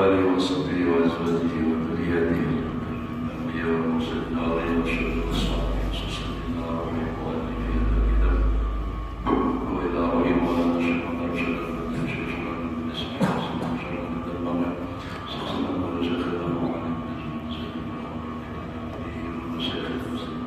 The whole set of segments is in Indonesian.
آله وصحبه وأزواجه وذريته الأنبياء والمرسلين عليهم وأشهد أصحابه وسيدنا وإخوانه في هذا الكتاب وإلى رحم ولا نشهد أن نرشد من شيخنا من اسمه وسلم شر من المولى سلسلة ورجاء وعلم من سيدنا وإخوانه ومشايخ المسلمين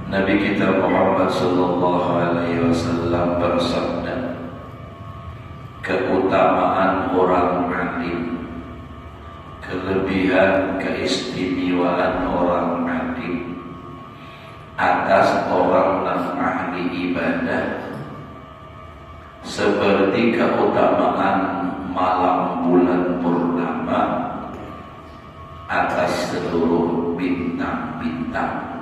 Nabi kita Muhammad sallallahu alaihi wasallam bersabda, keutamaan orang alim, kelebihan keistimewaan orang alim atas orang yang ahli ibadah seperti keutamaan malam bulan purnama atas seluruh bintang-bintang.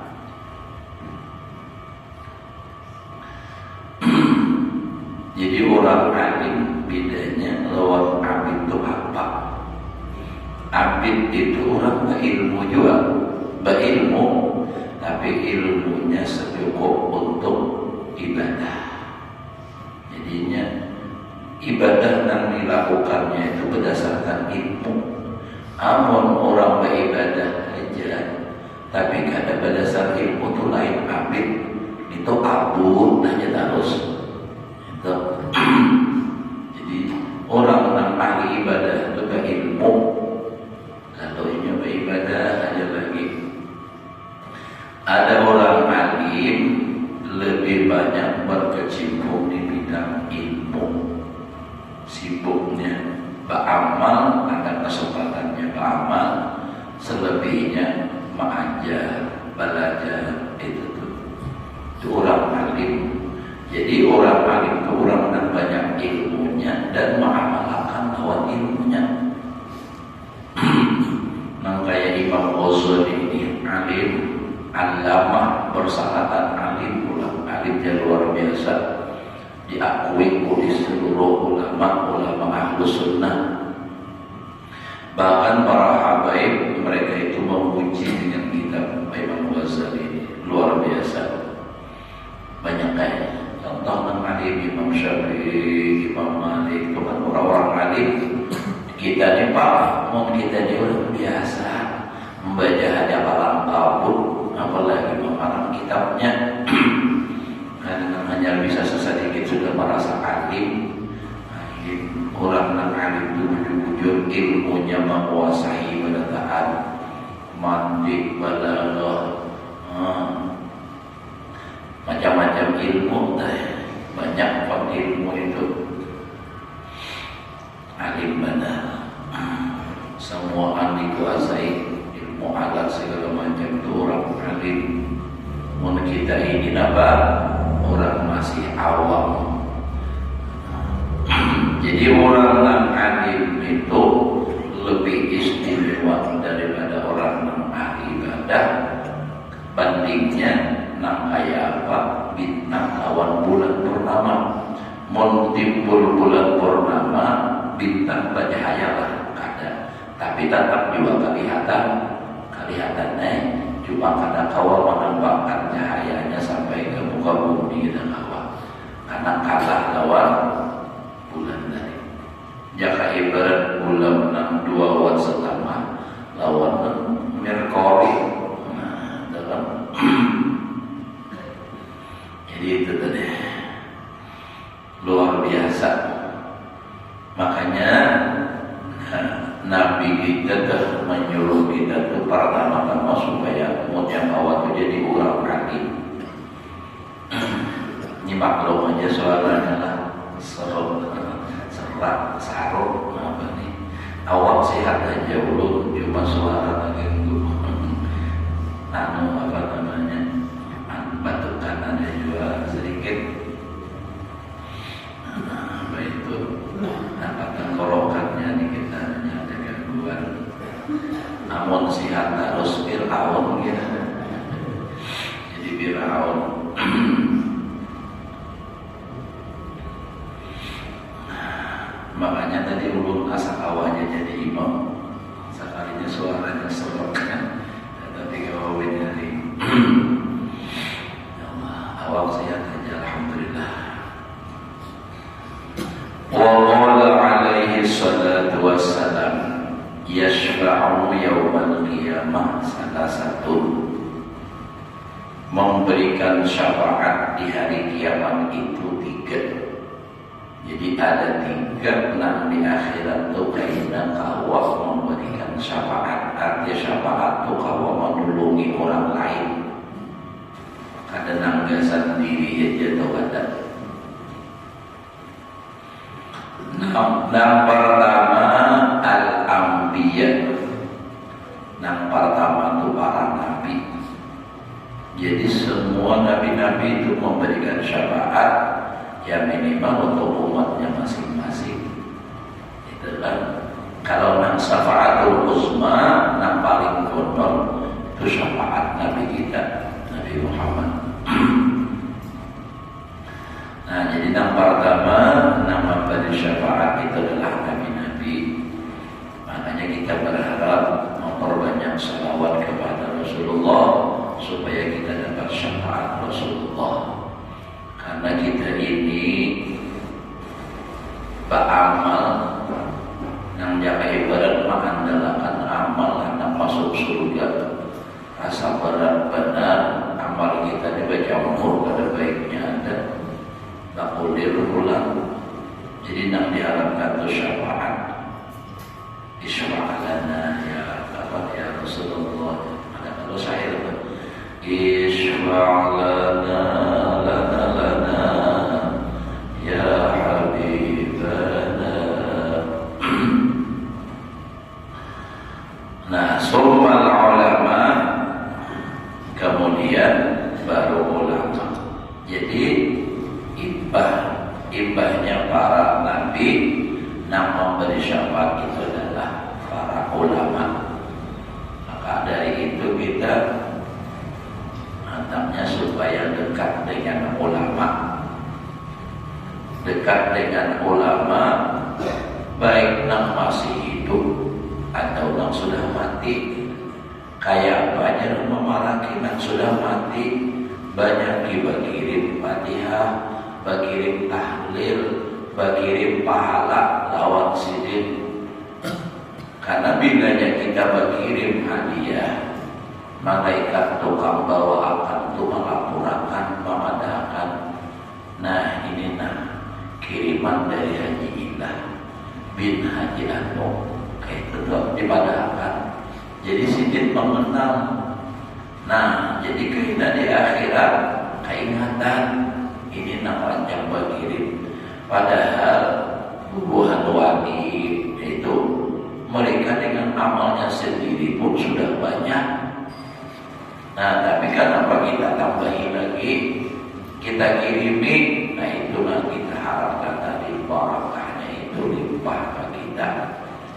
Jadi orang alim bedanya lawan abid itu apa? Abid itu orang berilmu juga, berilmu, tapi ilmunya secukup untuk ibadah. Jadinya ibadah yang dilakukannya itu berdasarkan ilmu. Amun orang beribadah aja, tapi kada berdasar ilmu itu lain abid, itu abud aja terus. Jadi orang yang ahli ibadah itu berilmu, kalau ini beribadah aja lagi. Ada orang alim lebih banyak berkecimpung di bidang ilmu, sibuknya beramal, ada kesempatannya beramal, selebihnya mengajar, belajar, itu orang alim. Jadi orang alim itu orang yang banyak ilmunya dan mengamalkan lawan ilmunya. Nah kayak Imam Ghazali ini alim, alama, persyaratan alim, alimnya luar biasa, diakui oleh seluruh ulama ahlus sunnah. Bahkan para habaib mereka itu memuji dengan kitab Imam Ghazali ini luar biasa. Banyak kayak contoh yang alim, Imam Syafi'i, Imam Malik, itu kan orang-orang alim. Kita ni pak, mau kita ni orang biasa membaca hafalan kabut, apalagi mengarang kitabnya. Karena hanya bisa sesedikit sudah merasa alim. Orang yang alim itu jujur ilmunya menguasai berataan, mantik, balaghah, macam-macam ilmu, banyak ilmu itu alim benar. Semua ahli kuasai ilmu alat segala macam itu orang alim. Mun kita ini apa? masih awam. Jadi orang yang alim itu lebih istimewa daripada orang yang ahli ibadah. Bandingnya nang kayak apa, bintang lawan bulan purnama. Mun timbul bulan purnama, bintang bercahaya lah ada, tapi tetap juga kelihatannya cuma karena kawal menampakkan cahayanya sampai ke muka bumi dan kawal, karena kalah lawan bulan dari. Jika ibarat bulan 2,5 lawan Merkuri. Dalam jadi itu tadi luar biasa. Makanya Nabi kita menyuruh kita tuh pertama-tama supaya mood yang awal itu jadi orang kaki. Ini maklum aja suaranya lah serak sarung apa nih. Awal sehat aja ulun, cuma suara lagi apa namanya, batukan ada juga sedikit apa itu, tenggorokannya nih kita ada gangguan. Namun sihat harus Fir'aun gitu, jadi Fir'aun. Makanya tadi ulun asak awalnya jadi imam, sekalinya suaranya serak. Tapi kalau dari awal sehat aja, alhamdulillah. Wa qala alaihi salatu wassalam yashfa'u yawmal qiyamah, salah satu memberikan syafaat di hari kiamat itu 3. Jadi ada 3 nang di akhirat tuh kaitan kawah memberikan syafaat. Artinya syafaat tuh kawah menolongi orang lain. Kadang nangga sendiri aja tuh ada. Nang pertama al-anbiya. Nang pertama tuh para nabi. Jadi semua nabi-nabi itu memberikan syafaat. Ya minimal untuk umatnya masing-masing. Itu kan. Kalau nang syafaatul uzma, nang paling kondol itu syafaat Nabi kita, Nabi Muhammad. Nah, jadi nang pertama nama beri syafaat itu adalah Nabi-Nabi. Makanya kita berharap memperbanyak salawat kepada Rasulullah supaya kita dapat syafaat Rasulullah. Karena kita ini beramal yang jaga ibarat mengandalkan amal anak masuk surga. Rasa berat benar amal kita dibaca umur pada baiknya ada, tak boleh ulang. Jadi nak diharapkan itu syafaat. Isyra'lana ya apa ya Rasulullah. Ada kalau saya Isyra'lana lana ya Habibana. Nah, summal ulama, kemudian baru ulama. Jadi imbahnya para nabi yang memberi syafaat itu adalah para ulama. Maka dari itu kita hendaknya supaya dekat dengan ulama. Dekat dengan ulama, baik yang masih hidup atau yang sudah mati. Kayak banyak memaraki yang sudah mati, banyak dibagirin Fatihah, bagirin tahlil, bagirin pahala lawan sidin. Karena bilanya kita bagirin hadiah, malaikat tukang bawa akan tuh melaporkan, memadahkan. Nah ini kiriman dari Haji Ilah bin Haji Anu. Itu tuh dipadahkan. Jadi sidin mengenal. Nah, jadi keinginan di akhirat, keingatan ini panjang bagirin. Padahal bubuhan wali itu mereka dengan amalnya sendiri pun sudah banyak. Nah, tapi kenapa kita tambahin lagi? kita kirimi, nah itu kita harapkan tadi barakahnya itu limpah ke kita.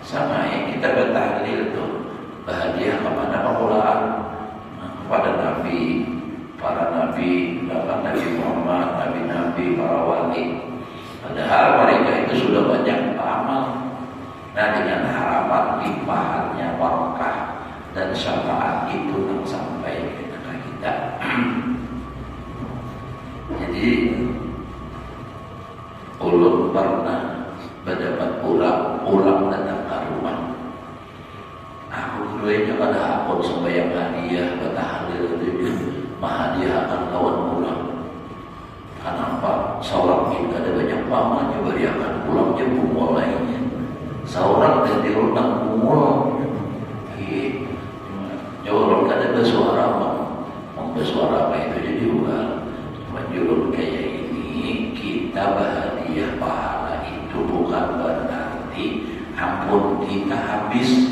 Sama yang kita bertahlil tuh bahagia kepada permulaan, kepada Nabi, para Nabi, bahkan Nabi Muhammad, Nabi-Nabi, para wali. Padahal mereka itu sudah banyak beramal. Nah dengan harapan limpahannya barakah dan syafaat itu yang sampai kepada kita. Jadi ulun pernah mendapat pulang datang ke rumah. Aku keduanya pada akun sembahyang hadiah bertahlil itu hadiah akan kawan pulang. Kenapa? Seorang ini ada banyak pamannya beri akan pulangnya bumul lainnya. Seorang dari rumah bumul. Jorong kada bersuara mau bersuara apa itu jadi ugal. Menjulur kayak ini kita bahagia pahala itu bukan berarti ampun kita habis.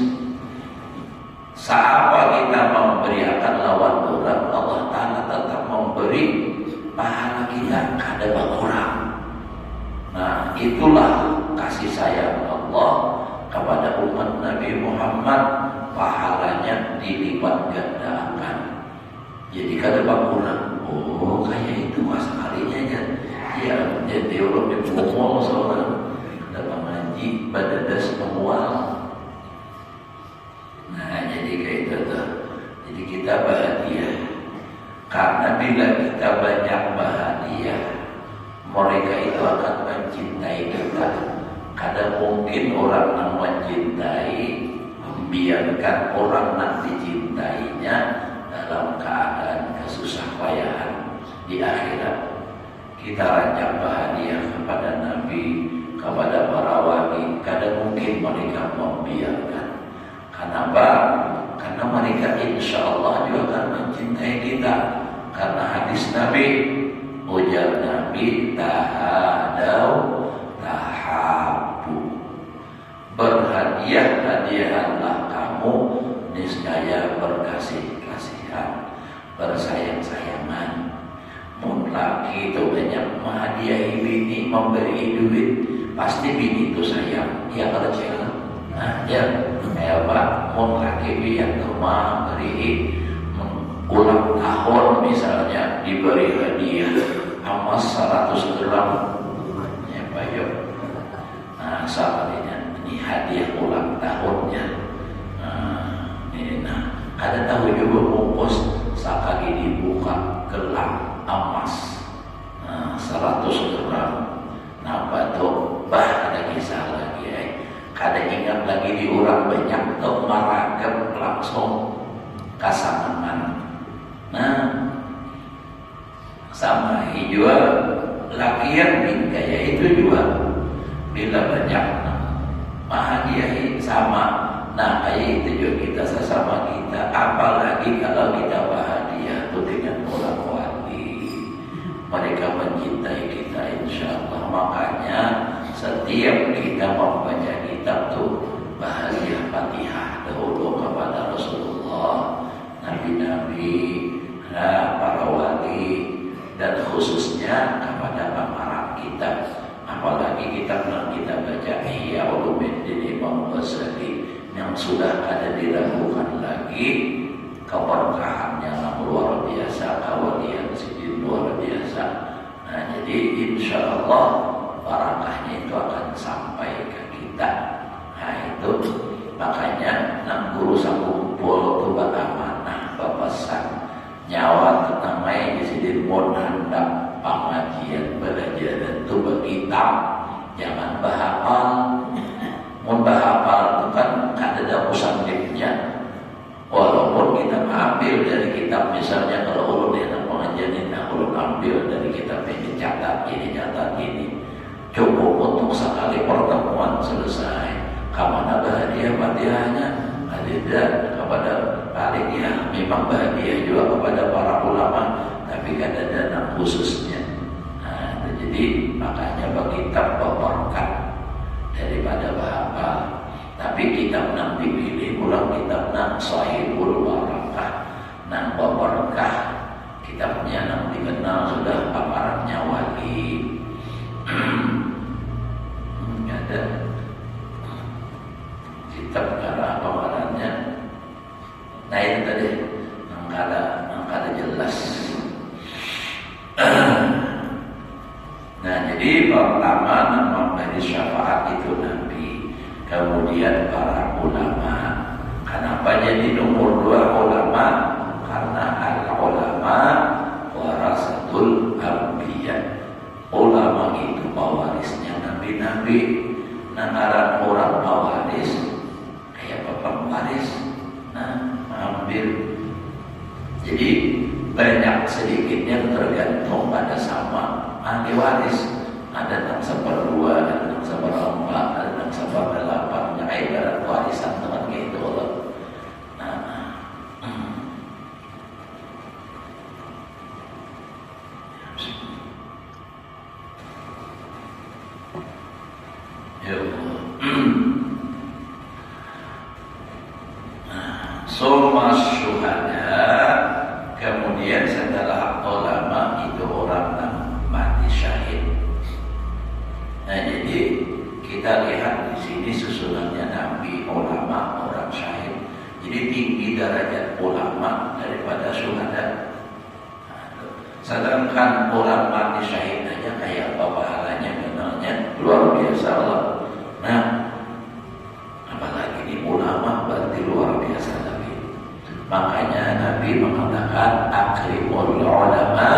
Saapa kita memberikan lawan orang, Allah Ta'ala tetap memberi pahala kita kada berkurang. Nah itulah kasih sayang Allah kepada umat Nabi Muhammad, pahalanya dilipat gandakan. Jadi kada berkurang. Oh kayak itu sekalinya aja. Ya jadi orang dipukul seorang dalam mengaji badadas memual. Nah jadi kayak itu tuh. Jadi kita bahagia. Karena bila kita banyak bahagia, mereka itu akan mencintai kita. Kadang mungkin orang yang mencintai membiarkan orang yang dicintainya dalam keadaan kesusah payahan di akhirat. Kita rancang bahagia kepada Nabi, kepada para wali. Kadang mungkin mereka membiarkan. Kenapa? Karena mereka insya Allah juga akan mencintai kita. Karena hadis Nabi, ujar Nabi, tahadau tahabu. Berhadiah-hadiahlah kamu, niscaya berkasih-kasihan, bersayang-sayangan. Mun laki itu banyak menghadiahi bini, memberi duit, pasti bini itu sayang. Ya kalau cewek, nah ya kayak apa? Mun laki biar rumah beri ulang tahun misalnya diberi hadiah emas 100 gram, ya Pak Yo. Nah soalnya ini hadiah ulang tahunnya. Nah, ada tahu juga bungkus sakali dibuka gelang emas 100 gram. Napa tuh? Bah ada kisah lagi kada ingat lagi diurang banyak tuh maragam langsung kasangan. Nah sama juga lakian bin kayak itu juga bila banyak bahagia sama. Nah kayak itu juga kita sesama kita, apalagi kalau kita bahagia itu dengan orang wali, mereka mencintai kita insya Allah. Makanya setiap kita membaca kitab tuh bahagia Fatihah dahulu kepada Rasulullah, Nabi-Nabi, para wali, dan khususnya kepada pemarang kitab. Apalagi kitab yang kita baca Ihya Ulumuddin Imam Ghazali yang sudah ada diragukan lagi, keberkahannya luar biasa, kewalian sidin luar biasa. Nah jadi insya Allah barakahnya itu akan sampai ke kita. Nah itu makanya nang guru sakumpul itu bagaimana bapasan nyawa namanya sidin mon hendak pengajian belajar itu berkitab, jangan bahapal. Mun bahapal itu kan ada musannifnya. Walaupun kita ambil dari kitab, misalnya kalau ulun yang pengajian ini, ulun ambil dari kitab ini, catat ini, cukup untuk sekali pertemuan selesai. Kamana bahagia-bahagianya ada kepada paling ya memang bahagia juga kepada para ulama, tapi kan ada dana khususnya. Nah, jadi makanya berkitab berberkat daripada bahapal. Tapi kitab nang dipilih ulang kitab nang Sahihul Barakah, nang berberkah. Kitabnya nang dikenal sudah paparannya wali. Ada kitab cara paparannya. Nah itu tadi angkada jelas. Nah jadi pertama nama dari syafaat itu Nabi, kemudian para ulama. Kenapa jadi nomor 2 ulama? Karena al-ulama warasatul anbiya. Ulama itu pewarisnya nabi-nabi. Nah orang pewaris kayak bapak waris. Nah ambil. Jadi banyak sedikitnya tergantung pada sama ahli waris. Ada 6/2, ada 6/4, ada 6/8. Ya ibarat warisan teman gitu loh. Summa syuhada, kemudian setelah ulama itu orang yang mati syahid. Nah jadi kita lihat di sini susunannya Nabi, ulama, orang syahid. Jadi tinggi derajat ulama daripada syuhada. Sedangkan orang mati syahid aja kayak apa pahalanya, kenalnya luar biasa Allah. Nah apalagi ini ulama berarti luar biasa lagi. Makanya Nabi mengatakan akrimul ulama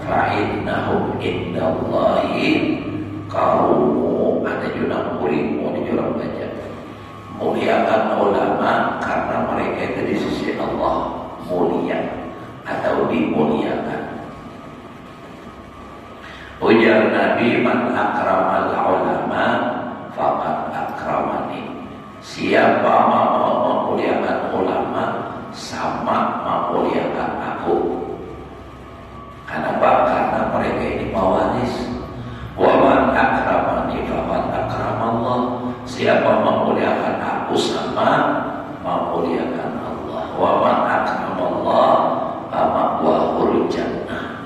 fa'innahum indallahi qaumu. Ada juga mulimu di orang baca. Muliakan ulama karena mereka itu di sisi Allah mulia atau dimuliakan. Ujar Nabi, man akramal ulama faqad akramani. Siapa mau memuliakan ulama sama memuliakan aku. Kenapa? Karena mereka ini pewaris. Wa man akramani faqad akramallah. Siapa memuliakan aku sama memuliakan Allah. Wa man akramallah fama'wahul jannah.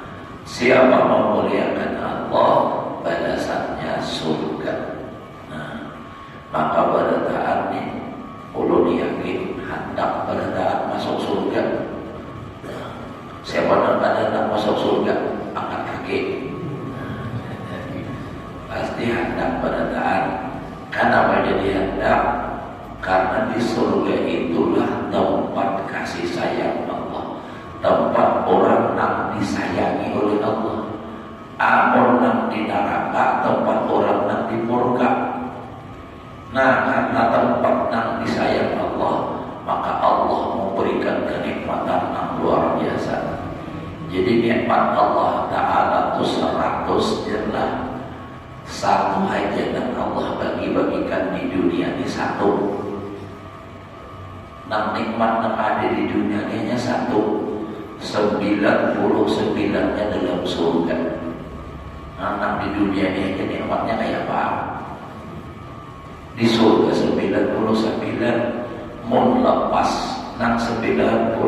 Siapa memuliakan Allah, balasannya surga. Nah, maka berdaan nih, perlu diyakin hendak berdaan masuk surga. Nah, siapa yang hendak masuk surga, angkat kaki. Pasti hendak berdaan. Kenapa jadi hendak? Karena di surga itulah tempat kasih sayang Allah, tempat orang yang disayangi oleh Allah. Orang yang di neraka tempat orang yang di murka. Nah karena tempat yang disayang Allah, maka Allah memberikan kenikmatan yang luar biasa. Jadi nikmat Allah Ta'ala itu 100 jelas. Satu aja dan Allah bagi-bagikan di dunia ini satu. Nah nikmat yang ada di dunia ini hanya satu. 99-nya dalam surga. Anak di dunia ini aja nikmatnya kayak apa? Di surga 99 mau lepas nang 99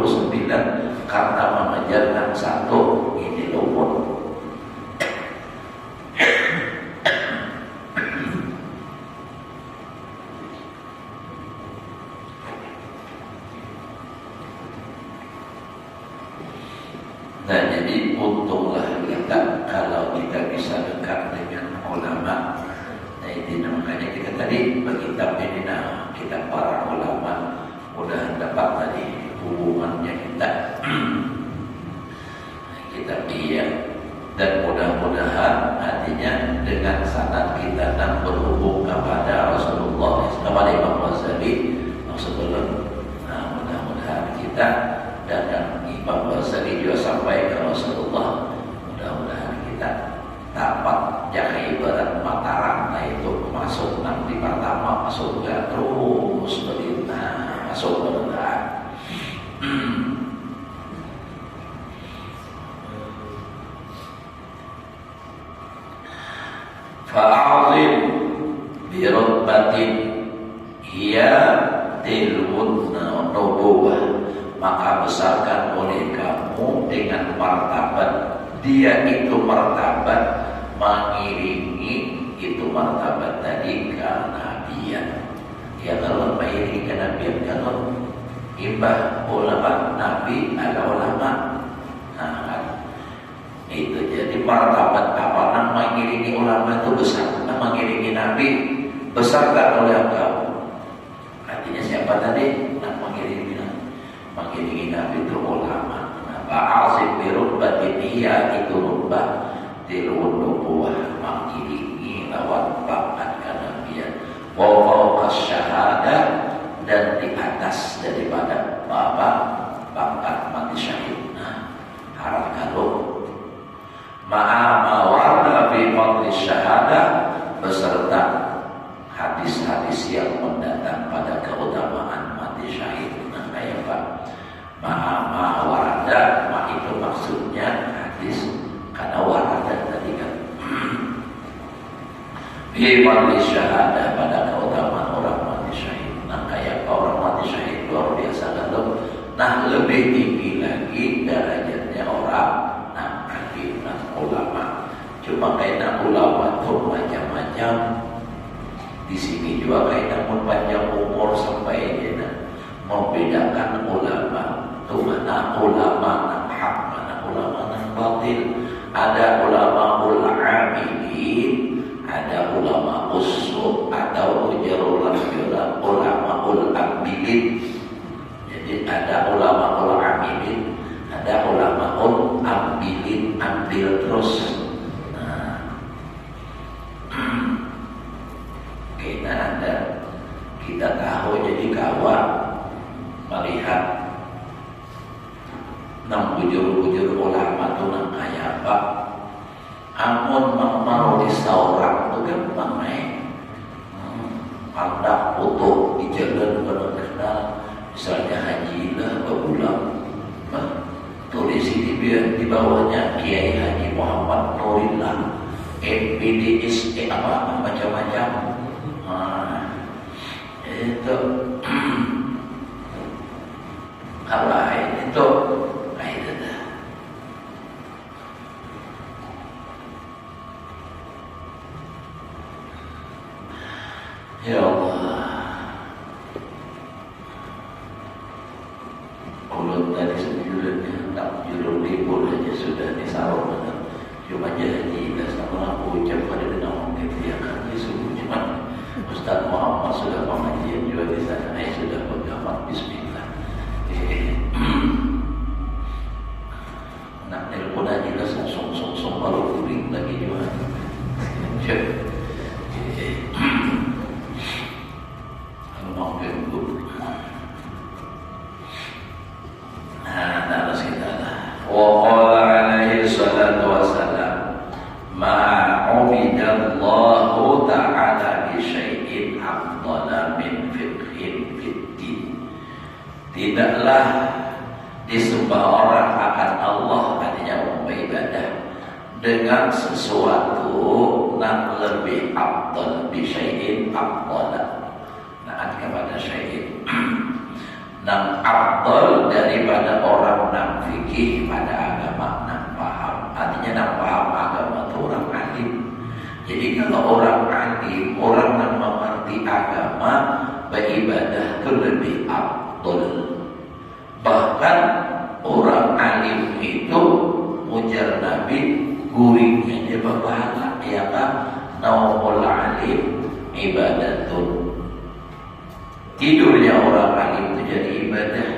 karena mengejar nang satu ini lumut. Nah jadi untunglah kita kalau kita bisa dekat dengan ulama. Nah ini makanya kita tadi berkitab ini, nah kita para ulama udah dapat tadi hubungannya kita. Kita dia dan mudah-mudahan artinya dengan sanad kita dan berhubung kepada Rasulullah kepada Imam Ghazali Rasulullah. Nah mudah-mudahan kita dan Imam Ghazali juga sampai ke Rasulullah. Mudah-mudahan kita dapat jaga ibarat mata rantai itu masuk nanti pertama masuk gak terus berita masuk berita. Fa'azim birutbatin hiya tilwun nubuwah, maka besarkan oleh kamu dengan martabat dia itu martabat mengiringi itu martabat tadi kenabian. Ya kalau mengiringi kenabian, kalau imbah ulama nabi ada ulama, nah kan itu jadi martabat apa mengiringi ulama itu besar, mengiringi nabi besar tak oleh engkau. Artinya siapa tadi nak mengiringi nabi? Mengiringi nabi itu ulama. Ba'azim birubbatin hiya itu rubbah tilun nubuwah, mengiringi lawan pangkat kenabian. Wa fawqa syahadah, dan di atas daripada pangkat mati syahid. Nah, harap kalau ma'a warna fi fadli syahadah beserta hadis-hadis yang mendatang pada keutamaan mati syahid. Nah, kayak Pak ma'a warada, ma itu maksudnya hadis, karena warada tadi kan fi fadli syahadah pada keutamaan orang mati syahid. Nah, kayak orang mati syahid luar biasa kan. Nah, lebih tinggi lagi derajatnya orang ulama. Cuma kaitan ulama itu macam-macam. Di sini juga kaitan panjang umur sampai dia membedakan ulama itu mana ulama yang hak, mana ulama yang batil. Ada ulama amilin, ada ulama usul, atau ujarullah ulama amilin. Jadi ada ulama amilin, ada ulama ambilin, ambil terus. Nah, kita tahu jadi kawan melihat nang bujur-bujur ulama tu nang kaya apa. Amun mau disaurang tu gampang Anda foto di jalan pada kenal, misalnya haji lah berulang. Tulis di bawahnya Kiai Haji Muhammad Nurillah MPDS apa macam-macam. Itu apa itu dah. Ya Allah, mulut tadi sejujurnya tak judul libur aja sudah disaruh. Cuma jadi sama aku ucap pada nama kebiakan Yesus. Cuma Ustaz Muhammad sudah pengajian juga di sana. Saya sudah bergambar Bismillah. Nak telepon aja lah, song baru kuring lagi juga. Tidaklah disembah orang akan Allah, artinya beribadah dengan sesuatu yang lebih afdal, bi syai'in afdal. Nah, kepada syai'in yang afdal daripada orang yang fikih pada agama, yang paham. Artinya yang paham agama itu orang alim. Jadi kalau orang alim, orang yang mengerti agama, beribadah itu lebih afdal. Bahkan orang alim itu ujar Nabi guringnya dia berpahala, ya kan? Naumul alim ibadatun. Tidurnya orang alim itu jadi ibadah.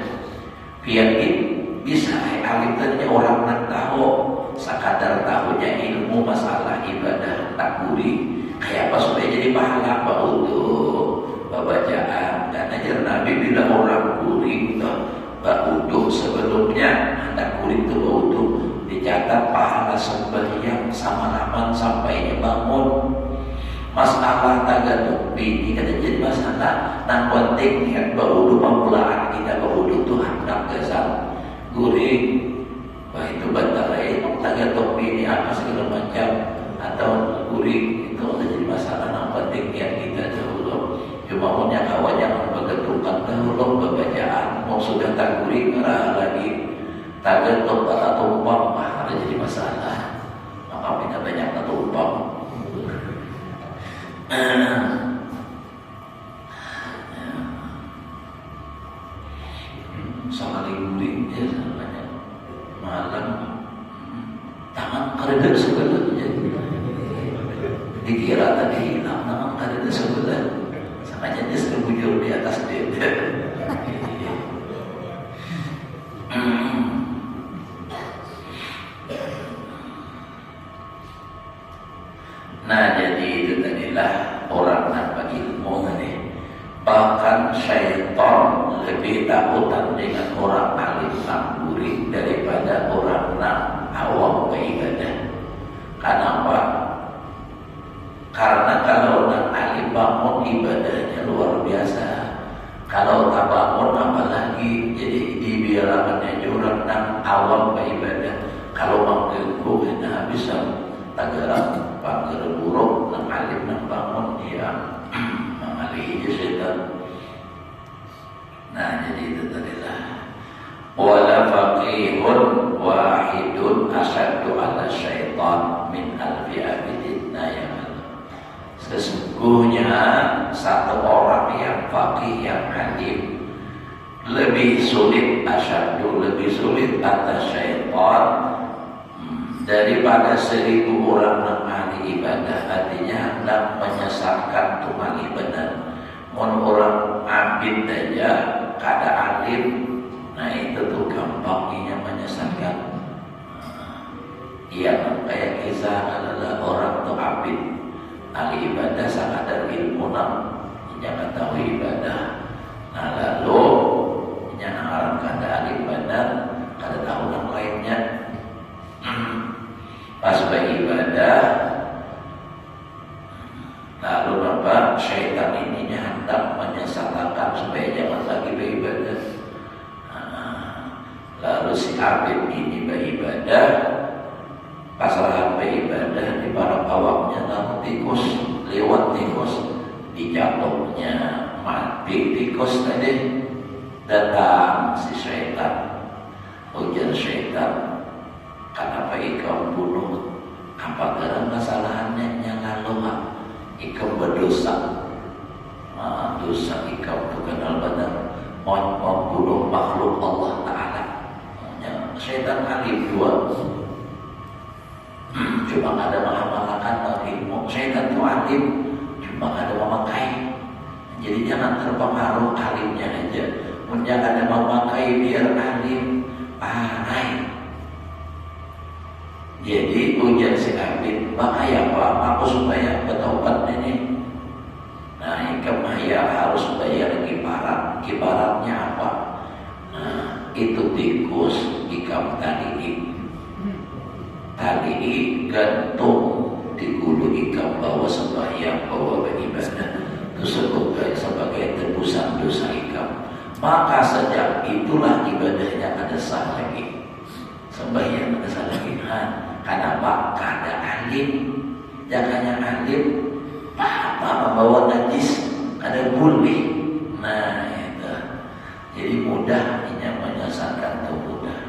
Yakin bisa alim tadinya orang nak tahu, sekadar tahunya ilmu masalah ibadah tak guring. Kayak apa supaya jadi pahala? Baudu, bacaan. Dan ajar Nabi bila orang guring baudu sebelumnya anda kulit itu baudu dicatat pahala sembahyang sama-sama sampainya bangun. Masalah tagatupi ini kata jadi masalah nang penting niat baudu pemulaan kita baudu itu hendak gesal guring. Wah itu bantaran itu tagatupi ini apa segala macam atau guring itu jadi masalah nang penting niat kita dahulu. Cuma punya kawan yang bergetukan dahulu bacaan mau sudah tak guring lagi tagatup atau tumpang jadi masalah. Maka kita banyak tumpang. Sama liburin ya namanya malam tangan karena sebenarnya dikira tadi hilang tangan karena sebenarnya sengaja dia sembunyi di atas dia. Nah jadi itu tadilah orang tanpa ilmu nih. Bahkan syaitan lebih takutan dengan orang alim namburi daripada orang awam beribadah. Kenapa? Karena kalau orang alim bangun ibadahnya luar biasa. Kalau tak bangun apalagi jadi dibiarkannya orang awam beribadah. Kalau mengganggu kita bisa tagarak panggil buruk nang alim nang bangun dia mengalih setan. Nah jadi itu tadilah wala faqihun wahidun asyaddu ala syaitan min alfi abidin. Nah ya sesungguhnya satu orang yang faqih yang alim lebih sulit asyaddu lebih sulit atas syaitan daripada 1000 orang yang ahli ibadah. Artinya hendak menyesatkan tuhan ibadah. Orang abid aja kada alim, nah itu tuh gampangnya menyesatkan. Iya, kayak kisah adalah orang tuh abid ahli ibadah sangat ada ilmu jangan tahu ibadah. Nah lalu yang orang kada ahli ibadah kada tahu yang lainnya. Pas beribadah lalu bapak syaitan ininya hendak menyesatkan supaya jangan lagi beribadah. Lalu si abid ini beribadah, pasal beribadah di para awaknya lalu tikus lewat tikus dijatuhnya mati tikus tadi. Datang si syaitan, ujar syaitan, kenapa ikau bunuh? Apa karena kesalahannya yang lalu ikau berdosa? Dosa ikau kenal benar membunuh makhluk Allah Ta'ala. Syaitan alim dua. Cuma ada mengamalkan ilmu. Syaitan itu alim, cuma ada memakai. Jadi jangan terpengaruh alimnya aja. Jangan ada memakai biar alim. Jadi ujian si abid, makanya apa? Aku supaya bertaubat ini. Nah, ikam harus bayar kiparat. Kiparatnya apa? Nah, itu tikus ikam tali gantung di gulu ikam bawa sembahyang, bawa beribadah. Itu sebagai tebusan dosa ikam. Maka sejak itulah ibadahnya ada sah lagi. Sembahyang ada sah lagi. Kenapa? Kada alim. Jangannya alim apa membawa najis ada boleh. Nah itu jadi mudah ini menyesatkan itu mudah.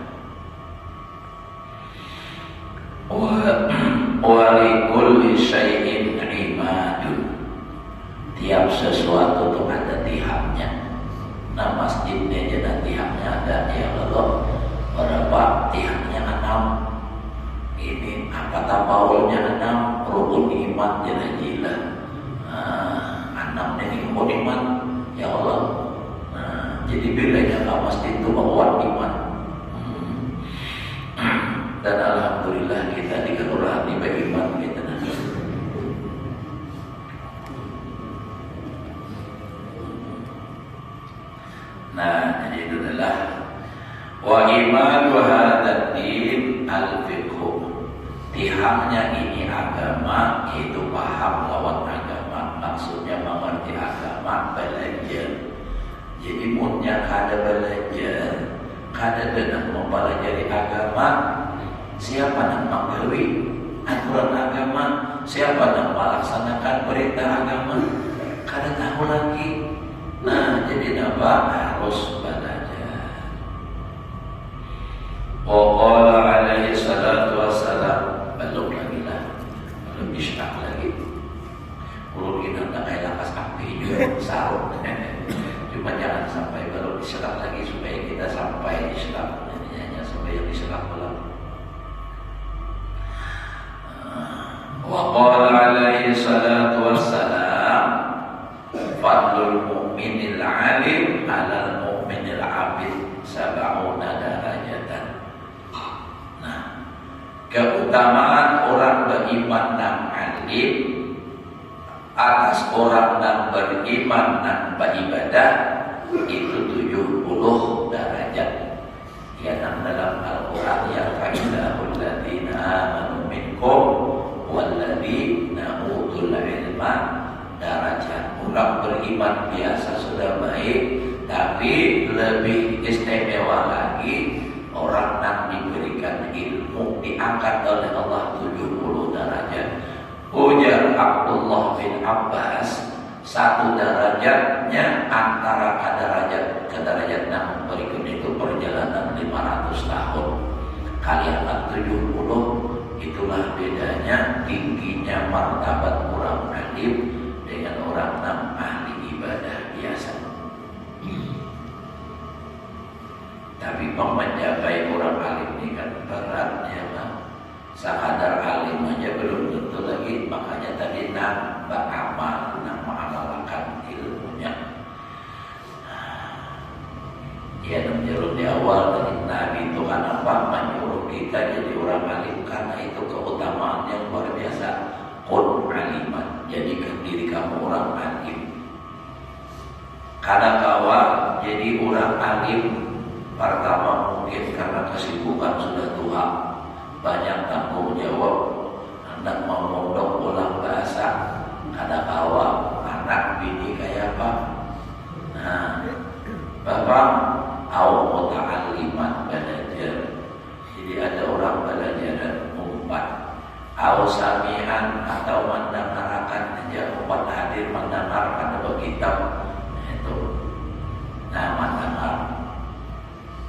Wa likulli syai'in imadun. Tiap sesuatu itu ada tihamnya. Nah masjidnya jadi tihamnya ada ya Allah. Berapa tihamnya 6. Ini apa tapaulnya 6 rukun iman jadi gila. 6 ini rukun iman ya Allah. Jadi bedanya ke masjid itu bawa iman. Dan alhamdulillah kita di kelurahan ini beriman kita. Nah jadi itu adalah wa iman wa hadzal din al-fiqh. Tihamnya ini agama, itu paham lawan agama. Maksudnya mengerti agama, belajar. Jadi punya kada belajar, kada dengan mempelajari agama. Siapa yang mengetahui aturan agama? Siapa yang melaksanakan perintah agama? Kada tahu lagi. Nah jadi apa? Harus belajar. Wa qala alaihi salatu sarung. Cuma jangan sampai baru diserap lagi supaya kita sampai Islam. Hanya sampai yang diserap belum. Wa qala alaihi salatu wassalam fadlul mu'minil alim 'alal mu'minil 'abid sab'una darajatan. Nah, keutamaan orang beriman dan alim atas orang yang beriman dan beribadah itu 70 derajat. Yang dalam Al-Quran yang fa'ilahul ladina amanu minkum walladzina utul ilma darajat. Orang beriman biasa sudah baik, tapi lebih istimewa lagi orang yang diberikan ilmu diangkat oleh Allah 70 derajat. Ujar Abdullah bin Abbas, satu derajatnya antara ke derajat yang berikut itu perjalanan 500 tahun kalian 70, itulah bedanya tingginya martabat orang alim dengan orang yang ahli ibadah biasa. Tapi mencapai orang alim ini kan berat ya Pak. Sekadar alim aja belum tentu lagi, makanya tadi nambah amal, mengamalkan ilmunya. Ya menurut di awal tadi Nabi itu kan apa? Menyuruh kita jadi orang alim karena itu keutamaan yang luar biasa. Kun aliman, jadikan diri kamu orang alim. Karena kawa jadi orang alim pertama mungkin karena kesibukan sudah tua, banyak tanggung jawab, hendak memondok ulang bahasa, ada kawa anak bini kayak apa. Nah, bapak au muta'alliman belajar. Jadi ada orang belajar dan umpat, au sami'an atau mendengarkan aja, umpat hadir mendengarkan atau kitab itu. Nah, mendengar.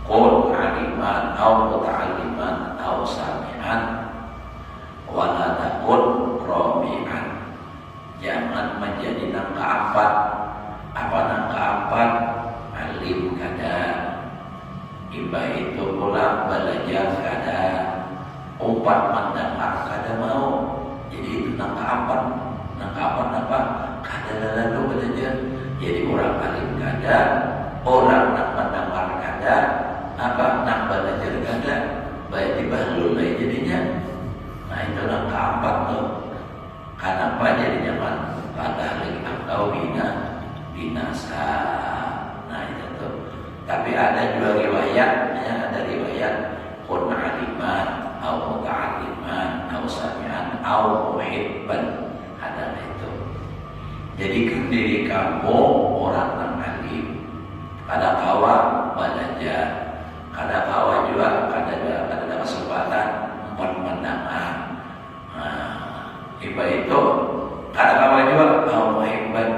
Qul aliman au muta'alliman au sami'an wala takun rabi'an. Jangan menjadi yang keempat. Apa yang keempat? Alim kada. Iba itu pulang belajar kada. Umpat mendengar kada mau. Jadi itu yang keempat. Yang keempat apa? Kada lalu belajar. Jadi orang alim kada, orang yang mendengar kada, apa nak belajar kada, baik dibahlul lagi jadinya. Nah itu yang keempat tuh. Kenapa jadinya kan pada lagi engkau binasa. Nah itu tuh. Tapi ada juga riwayatnya, ada riwayat kun aliman, au muta'alliman, au sami'an, au muhibban. Ada itu. Jadi diri kamu orang yang alim. Ada kawa belajar, ada kawa juga, ada kesempatan mendengar. Iba itu ada kawa juga mau hebat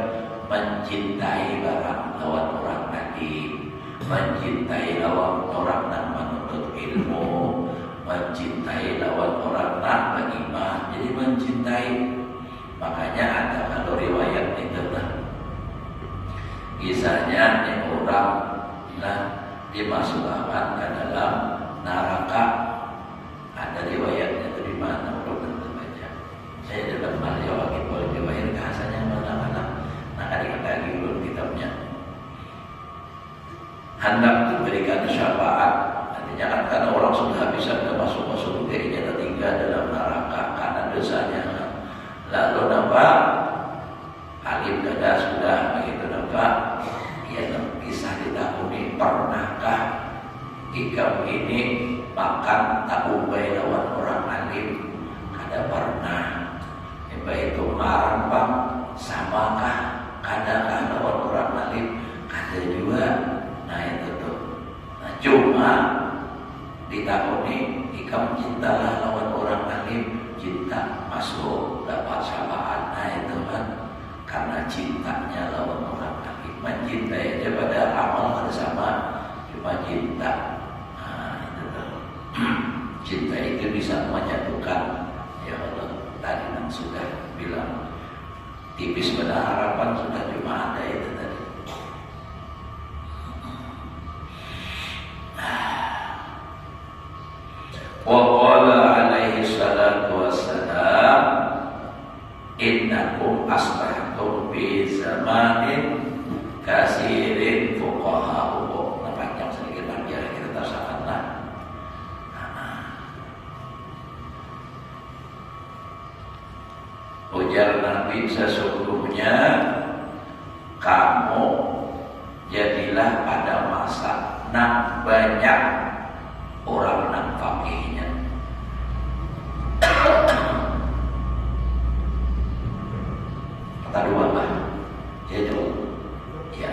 mencintai barang lawan orang alim, mencintai lawan orang yang menuntut ilmu, mencintai lawan orang yang beriman. Jadi mencintai. Makanya ada kalau riwayat itu lah. Kisahnya yang orang dimasukkan ke dalam neraka. Ada riwayatnya itu di mana? Belum tentu baca. Saya dalam Maria Wakil boleh riwayat bahasanya mana-mana. Nah, adik-adik dulu kitabnya. Hendak diberikan syafaat. Artinya kan karena orang sudah bisa masuk dirinya tertinggal dalam neraka karena dosanya. Lalu nampak alim kada sudah begitu nampak. Ya kisah di tahun ini, pernahkah ikam ini makan tahu bayi lawan orang alim? Kada pernah. Itu marah bang, samakah kadakah lawan orang alim? Kada juga. Nah itu tuh. Nah cuma di tahun ini ikam cintalah lawan orang alim, cinta masuk dapat syafaat. Nah itu kan karena cintanya lawan orang alim. Mencintai aja pada amal ada sama, cuma cinta. Nah itu tuh. Cinta itu bisa menyatukan. Ya Allah, tadi yang sudah bilang tipis pada harapan sudah, cuma ada zamanin kasirin fuqaha. Panjang sedikit lagi ya, kita tersakanlah. Ujar Nabi, sesungguhnya kamu jadilah pada masa nak banyak orang nak fakihnya. Kata dua lah, ya jauh, ya.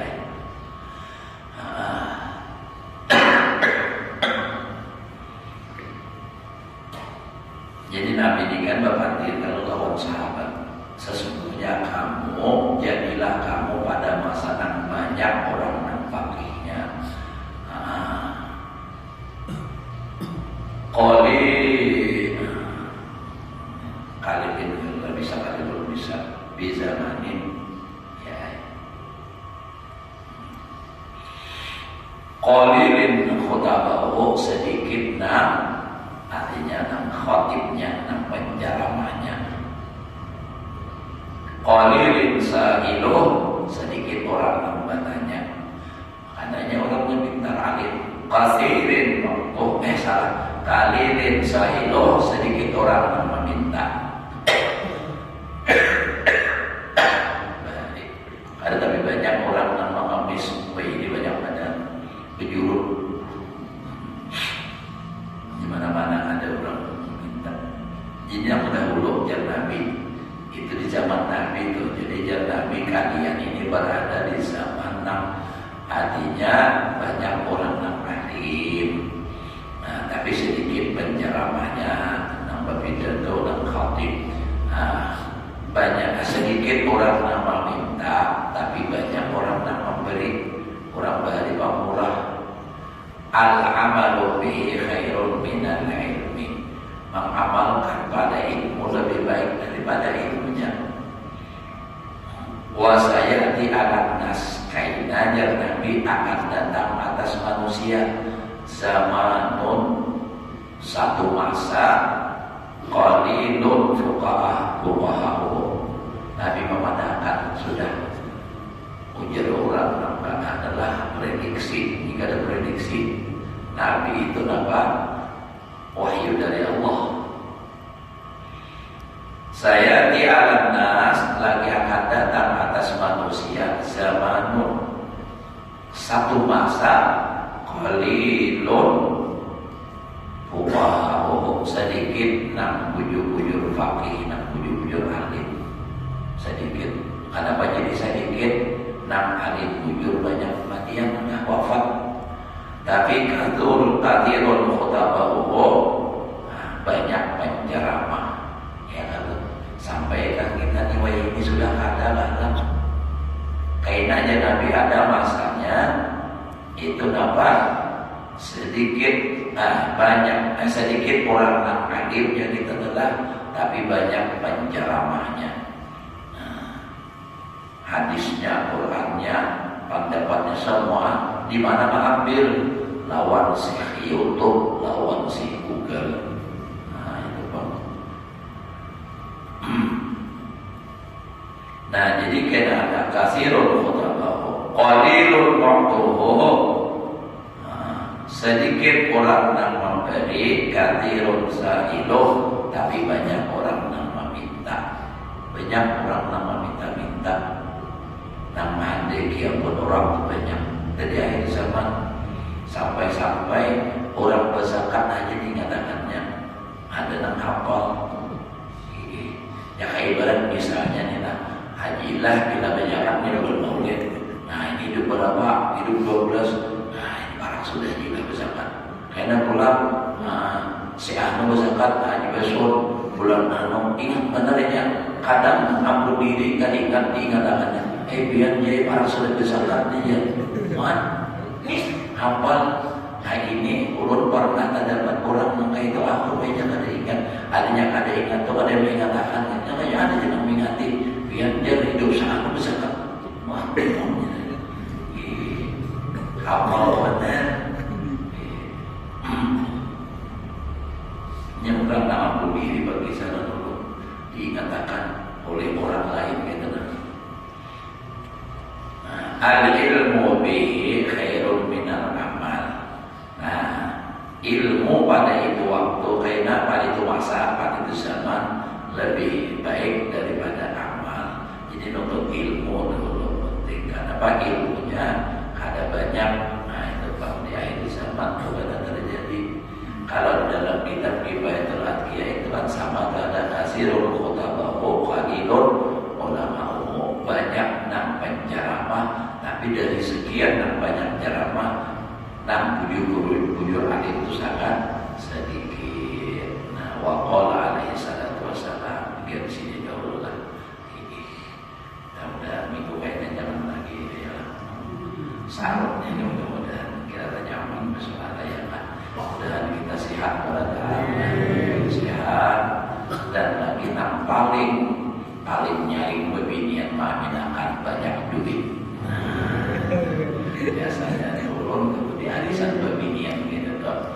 Jadi Nabi ini kan berarti kalau lawan sahabat, sesungguhnya kamu jadilah kamu pada masa yang banyak orang yang fakihnya. Kali ini nggak bisa, kali belum bisa, bisa manin, ya. Qalilin khutabahu, sedikit artinya khotibnya, penceramahnya. Qalilin sa'iluh, sedikit orang yang bertanya. Makanya orangnya pintar alim. Qasirin qalilin sa'iluh, sedikit orang yang meminta. Ada tapi banyak orang yang mengemis. Ini banyak pada penjuru. Di mana-mana ada orang meminta. Ini yang dahulu jar Nabi. Itu di zaman Nabi itu. Jadi jar Nabi, kalian ini berada di zaman artinya banyak orang yang alim. Nah, tapi sedikit penceramahnya, nambah pidato dan khatib. Banyak sedikit orang yang meminta, tapi banyak orang yang memberi. Orang beri pemurah. Al-amalu bihi khairun minal ilmi. Mengamalkan pada ilmu lebih baik daripada ilmunya. Wa sayati alan nas, kainajar Nabi akan datang atas manusia zamanun, satu masa, qalilun fuqaha. Nabi memandangkan sudah ujar orang nampak adalah prediksi. Jika ada prediksi, Nabi itu nampak wahyu dari Allah. Saya di alam nas, lagi akan datang atas manusia zamanun, satu masa, qalilun fuqaha, sedikit nak bujur-bujur fakih, nak bujur-bujur alim. Sedikit. Kenapa jadi sedikit? Nak alim bujur banyak kematian, nak wafat. Tapi kathirun khutabahu, banyak penceramah. Ya kalau sampaikan kita nih, ini sudah ada lah. Kainanya Nabi ada masanya, itu dapat sedikit banyak sedikit orang yang alim jadi telah, tapi banyak penceramahnya. Hadisnya, Qurannya, pendapatnya semua di mana mengambil, lawan si YouTube, lawan si Google. Nah itu Bang. Nah jadi kena ada kasirul khutabahu, qalilul waqtuhu, sedikit orang yang memberi, kathirun sa'iluh, tapi banyak orang yang meminta. Banyak orang yang meminta-minta. Nama yang pun orang banyak. Dari akhir zaman sampai orang berzakat aja dinyatakannya. Ada yang hafal. Ya kayak ibarat misalnya nih lah, hajilah kita berjalan di Maulid. Nah ini hidup berapa? Hidup 12. Nah ini barang sudah juga berzakat. Karena pulang si anu berzakat, haji besok bulan anu, ingat benarnya kadang ampun diri kan diingat akannya. Biar jadi para sudah berzakat dia, hafal. Hari ini ulun pernah dapat orang yang itu aku banyak ada ingat, ada ingat tuh ada yang mengatakan, namanya ada yang mengingati, biar dia hidup sangat berzakat. Wah, hafal benar. Yang orang ampun diri bagi sana dulu diingatkan oleh orang lain gitu. Al-ilmu bihi khairun minal amal. Nah, ilmu pada itu waktu, karena pada itu masa, pada itu zaman lebih baik daripada amal. Jadi untuk ilmu dulu penting. Kenapa? Ilmunya ada banyak. Nah itu kalau di akhir zaman itu ada terjadi. Kalau dalam kitab Kifayatul Atqiyah itu kan sama, ada kasirul khutabahu qalilun ulama umum. Banyak nang penceramah, tapi dari sekian nang banyak ceramah, nang bujur alim itu sangat sedikit. Nah, waqala alaihi salatu wassalam, biar sini dahulu lah. Ini mudah-mudahan minggu kayaknya jangan lagi ya. Sarungnya ini mudah-mudahan kita nyaman bersuara ya kan. Mudah-mudahan kita sehat sehat dan lagi nang paling nyaring bebinian maminakan banyak duit. Biasanya turun di arisan bebinian gitu toh.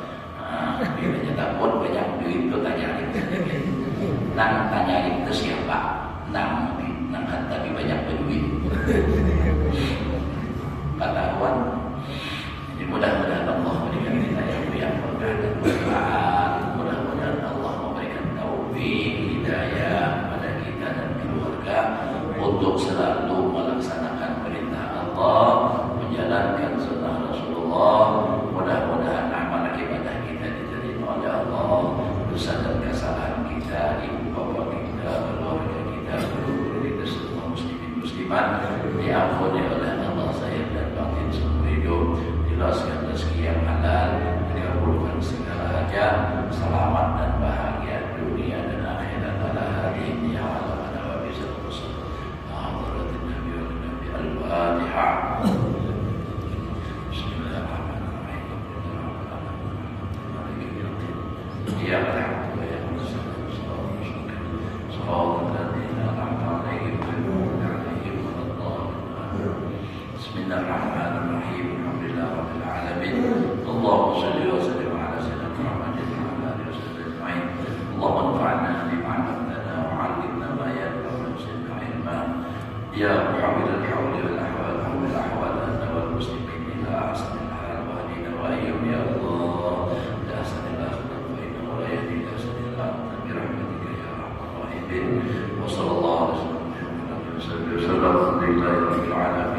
Biasanya takut banyak duit itu tanyain sedikit. Nang tanyain itu siapa? Nang tapi banyak duit. Ketahuan. Jadi mudah-mudahan Allah memberikan kita yang berkah dan bermanfaat. Mudah-mudahan Allah memberikan taufik, hidayah pada kita dan keluarga untuk selalu melaksanakan perintah Allah, menjalankan sunnah Rasulullah. Mudah-mudahan amal ibadah kita diterima oleh Allah. Dosa dan kesalahan kita, ibu bapak kita, keluarga kita, guru kita, semua muslimin muslimat diampuni oleh Allah saya dan batin seumur hidup. Jelaskan rezeki yang halal, dikabulkan segala hajat, selamat dan bahagia dunia dan akhirat ala hadirin ya Allah wa bisallallahu alaihi Nabi wa Nabi al-Fatihah. Bismillahirrahmanirrahim. Ya Allah, ya Bismillahirrahmanirrahim. Alhamdulillah rabbil alamin. Allahumma shalli wa sallim ala sayyidina Muhammadin wa ala alihi wasallam. Allahumma anfa'na bima 'allamtana wa 'allimna ma yanfa'una wa zidna 'ilma. Ya muhawwil al-hawli wal ahwal hawwil ahwalana wal muslimin ila ahsanil hal wa hadina wa ayyam ya Allah. Ya ahsanil akhlaq wa inna wa la yahdi ila ahsanil akhlaq bi rahmatika ya arhamar rahimin. Wa sallallahu alaihi wa sallam. Alhamdulillah rabbil alamin.